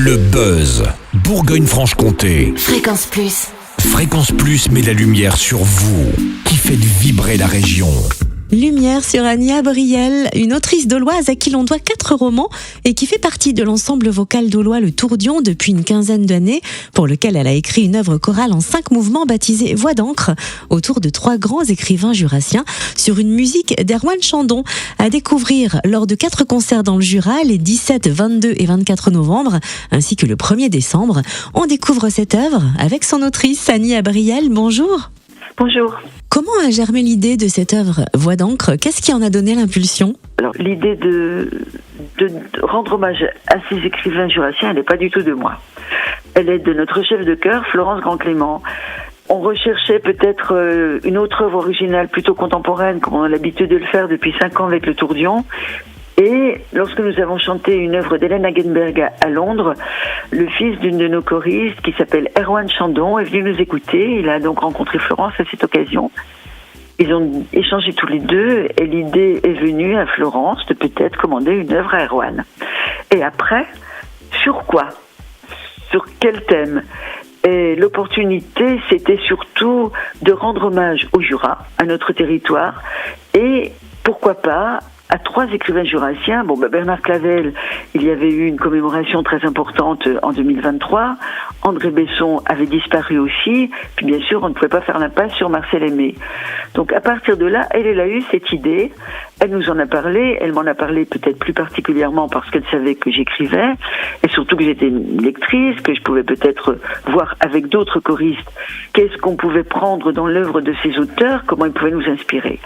Le buzz, Bourgogne-Franche-Comté. Fréquence Plus. Fréquence Plus met la lumière sur vous, qui faites vibrer la région. Lumière sur Annie Abriel, une autrice doloise à qui l'on doit 4 romans et qui fait partie de l'ensemble vocal dolois Le Tourdion depuis une quinzaine d'années, pour lequel elle a écrit une œuvre chorale en 5 mouvements baptisée Voix d'encre, autour de 3 grands écrivains jurassiens, sur une musique d'Erwan Chandon, à découvrir lors de 4 concerts dans le Jura, les 17, 22 et 24 novembre, ainsi que le 1er décembre. On découvre cette œuvre avec son autrice Annie Abriel. Bonjour. Bonjour. Comment a germé l'idée de cette œuvre Voix d'encre ? Qu'est-ce qui en a donné l'impulsion ? Alors, l'idée de rendre hommage à ces écrivains jurassiens, elle n'est pas du tout de moi. Elle est de notre chef de chœur, Florence Grand-Clément. On recherchait peut-être une autre œuvre originale plutôt contemporaine, comme on a l'habitude de le faire depuis 5 ans avec le Tourdion. Et lorsque nous avons chanté une œuvre d'Hélène Hagenberg à Londres, le fils d'une de nos choristes, qui s'appelle Erwan Chandon, est venu nous écouter. Il a donc rencontré Florence à cette occasion. Ils ont échangé tous les deux et l'idée est venue à Florence de peut-être commander une œuvre à Erwan. Et après, sur quoi ? Sur quel thème ? Et l'opportunité, c'était surtout de rendre hommage au Jura, à notre territoire, et pourquoi pas à 3 écrivains jurassiens. Bernard Clavel, il y avait eu une commémoration très importante en 2023. André Besson avait disparu aussi. Puis bien sûr, on ne pouvait pas faire l'impasse sur Marcel Aimé. Donc à partir de là, elle a eu cette idée. Elle nous en a parlé. Elle m'en a parlé peut-être plus particulièrement parce qu'elle savait que j'écrivais. Et surtout que j'étais une lectrice, que je pouvais peut-être voir avec d'autres choristes qu'est-ce qu'on pouvait prendre dans l'œuvre de ces auteurs, comment ils pouvaient nous inspirer.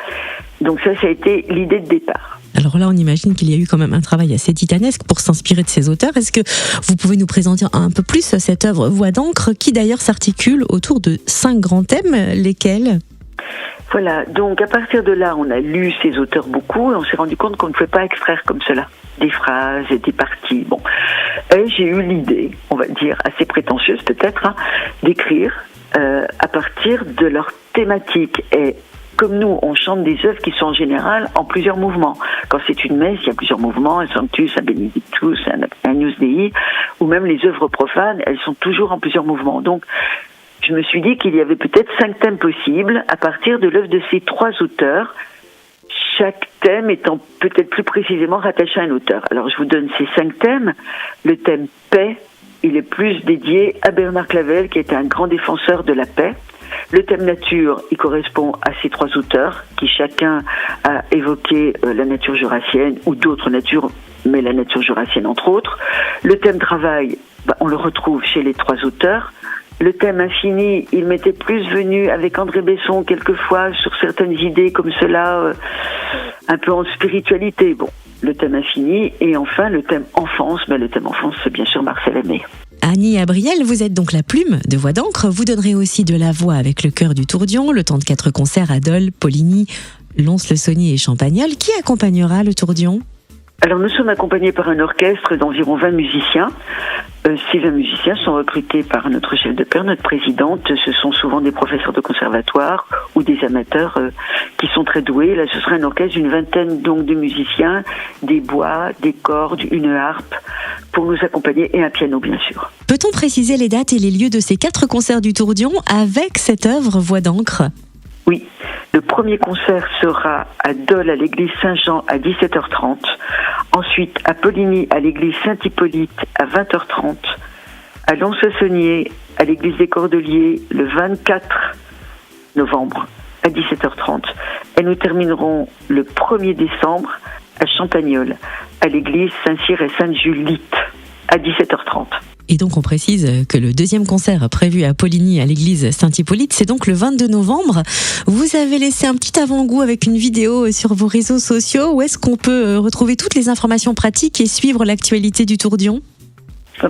Donc ça a été l'idée de départ. Alors là, on imagine qu'il y a eu quand même un travail assez titanesque pour s'inspirer de ces auteurs. Est-ce que vous pouvez nous présenter un peu plus cette œuvre Voix d'encre, qui d'ailleurs s'articule autour de 5 grands thèmes, lesquels ? Voilà, donc à partir de là, on a lu ces auteurs beaucoup et on s'est rendu compte qu'on ne pouvait pas extraire comme cela des phrases et des parties. Et j'ai eu l'idée, on va dire assez prétentieuse peut-être, d'écrire à partir de leur thématique. Et comme nous, on chante des œuvres qui sont en général en plusieurs mouvements. Quand c'est une messe, il y a plusieurs mouvements, un Sanctus, un Benedictus, un Agnus Dei, ou même les œuvres profanes, elles sont toujours en plusieurs mouvements. Donc, je me suis dit qu'il y avait peut-être 5 thèmes possibles à partir de l'œuvre de ces 3 auteurs, chaque thème étant peut-être plus précisément rattaché à un auteur. Alors, je vous donne ces 5 thèmes. Le thème paix, il est plus dédié à Bernard Clavel, qui était un grand défenseur de la paix. Le thème nature, il correspond à ces 3 auteurs qui chacun a évoqué la nature jurassienne ou d'autres natures, mais la nature jurassienne entre autres. Le thème travail, on le retrouve chez les 3 auteurs. Le thème infini, il m'était plus venu avec André Besson quelquefois sur certaines idées comme cela, un peu en spiritualité. Le thème infini et enfin le thème enfance. Le thème enfance, c'est bien sûr Marcel Aimé. Annie Abriel, vous êtes donc la plume de Voix d'encre. Vous donnerez aussi de la voix avec le chœur du Tourdion, le temps de 4 concerts à Dole, Poligny, Lons-le-Saunier et Champagnole. Qui accompagnera le Tourdion ? Alors nous sommes accompagnés par un orchestre d'environ 20 musiciens. Ces 20 musiciens sont recrutés par notre chef de chœur, notre présidente. Ce sont souvent des professeurs de conservatoire ou des amateurs qui sont très doués. Là, ce sera un orchestre d'une 20aine donc de musiciens, des bois, des cordes, une harpe pour nous accompagner et un piano bien sûr. Peut-on préciser les dates et les lieux de ces 4 concerts du Tourdion avec cette œuvre Voix d'encre ? Oui, le premier concert sera à Dole à l'église Saint-Jean à 17h30. Ensuite, à Poligny, à l'église Saint-Hippolyte, à 20h30. À Lons-le-Saunier, à l'église des Cordeliers, le 24 novembre, à 17h30. Et nous terminerons le 1er décembre à Champagnole, à l'église Saint-Cyr et Sainte-Julite, à 17h30. Et donc on précise que le 2e concert prévu à Poligny à l'église Saint-Hippolyte, c'est donc le 22 novembre. Vous avez laissé un petit avant-goût avec une vidéo sur vos réseaux sociaux. Où est-ce qu'on peut retrouver toutes les informations pratiques et suivre l'actualité du Tourdion ?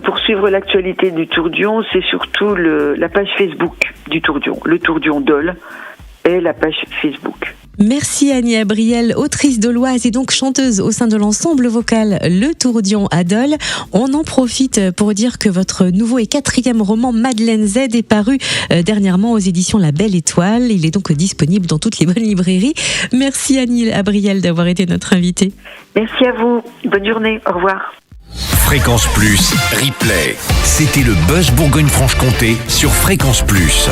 Pour suivre l'actualité du Tourdion, c'est surtout la page Facebook du Tourdion, le Tourdion Dole et la page Facebook. Merci Annie Abriel, autrice doloise et donc chanteuse au sein de l'ensemble vocal Le Tourdion à Dole. On en profite pour dire que votre nouveau et 4e roman Madeleine Z est paru dernièrement aux éditions La Belle Étoile. Il est donc disponible dans toutes les bonnes librairies. Merci Annie Abriel d'avoir été notre invitée. Merci à vous. Bonne journée. Au revoir. Fréquence Plus, replay. C'était le Buzz Bourgogne-Franche-Comté sur Fréquence Plus.